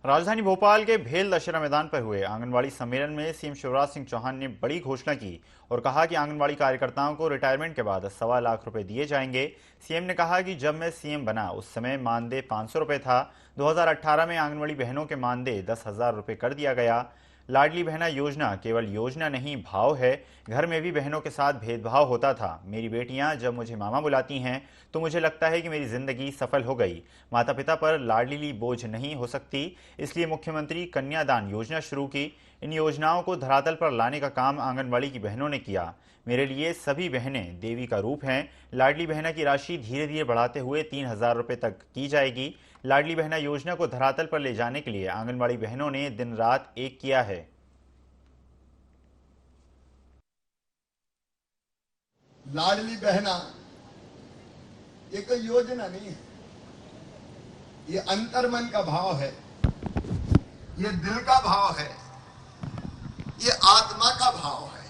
राजधानी भोपाल के भेल दशहरा मैदान पर हुए आंगनबाड़ी सम्मेलन में सीएम शिवराज सिंह चौहान ने बड़ी घोषणा की और कहा कि आंगनबाड़ी कार्यकर्ताओं को रिटायरमेंट के बाद 1.25 लाख रुपए दिए जाएंगे। सीएम ने कहा कि जब मैं सीएम बना उस समय मानदेय 500 रुपए था। 2018 में आंगनबाड़ी बहनों के मानदेय 10,000 रुपए कर दिया गया। लाडली बहना योजना केवल योजना नहीं, भाव है। घर में भी बहनों के साथ भेदभाव होता था। मेरी बेटियां जब मुझे मामा बुलाती हैं तो मुझे लगता है कि मेरी जिंदगी सफल हो गई। माता पिता पर लाडली बोझ नहीं हो सकती, इसलिए मुख्यमंत्री कन्यादान योजना शुरू की। इन योजनाओं को धरातल पर लाने का काम आंगनबाड़ी की बहनों ने किया। मेरे लिए सभी बहनें देवी का रूप हैं। लाडली बहना की राशि धीरे धीरे बढ़ाते हुए 3,000 रुपए तक की जाएगी। लाडली बहना योजना को धरातल पर ले जाने के लिए आंगनबाड़ी बहनों ने दिन रात एक किया है। लाडली बहना ये कोई योजना नहीं है, ये अंतर्मन का भाव है, ये दिल का भाव है, ये आत्मा का भाव है।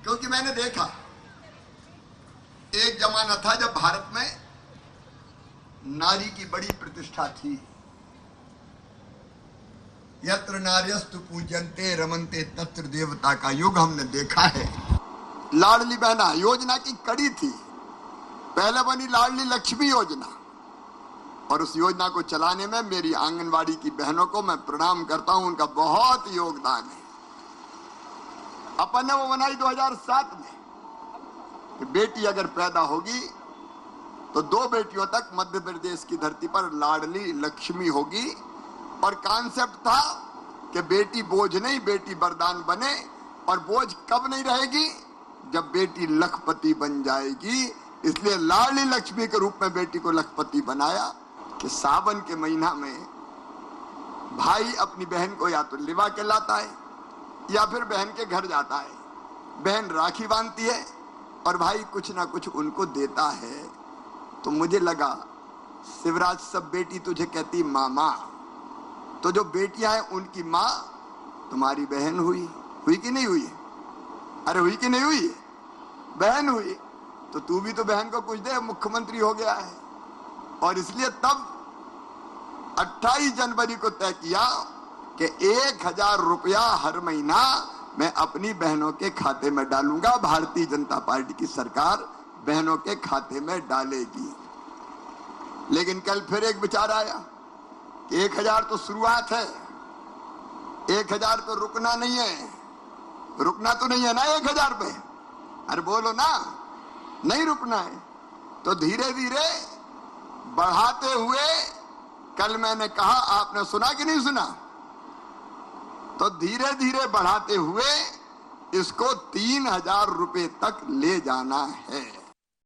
क्योंकि मैंने देखा एक जमाना था जब भारत में नारी की बड़ी प्रतिष्ठा थी। यत्र नार्यस्तु पूज्यन्ते रमन्ते तत्र देवता का युग हमने देखा है। लाडली बहना योजना की कड़ी थी। पहले बनी लाडली लक्ष्मी योजना, और उस योजना को चलाने में मेरी आंगनवाड़ी की बहनों को मैं प्रणाम करता हूं, उनका बहुत योगदान है। अपन ने वो बनाई 2007 में कि बेटी अगर पैदा होगी तो 2 बेटियों तक मध्य प्रदेश की धरती पर लाडली लक्ष्मी होगी। और कॉन्सेप्ट था कि बेटी बोझ नहीं, बेटी वरदान बने। और बोझ कब नहीं रहेगी? जब बेटी लखपति बन जाएगी। इसलिए लाडली लक्ष्मी के रूप में बेटी को लखपति बनाया कि सावन के महीना में भाई अपनी बहन को या तो लिवा के लाता है या फिर बहन के घर जाता है। बहन राखी बांधती है और भाई कुछ ना कुछ उनको देता है। तो मुझे लगा शिवराज, सब बेटी तुझे कहती मामा, तो जो बेटियां हैं उनकी माँ तुम्हारी बहन हुई कि नहीं हुई? अरे हुई कि नहीं हुई? बहन हुई। तो तू भी तो बहन को कुछ दे, मुख्यमंत्री हो गया है। और इसलिए तब 28 जनवरी को तय किया कि 1,000 रुपया हर महीना मैं अपनी बहनों के खाते में डालूंगा। भारतीय जनता पार्टी की सरकार बहनों के खाते में डालेगी। लेकिन कल फिर एक विचार आया कि 1,000 तो शुरुआत है, 1,000 तो रुकना नहीं है। रुकना तो नहीं है ना 1,000 पे? अरे बोलो ना, नहीं रुकना है। तो धीरे धीरे बढ़ाते हुए, कल मैंने कहा, आपने सुना कि नहीं सुना? तो धीरे धीरे बढ़ाते हुए इसको 3,000 रुपए तक ले जाना है।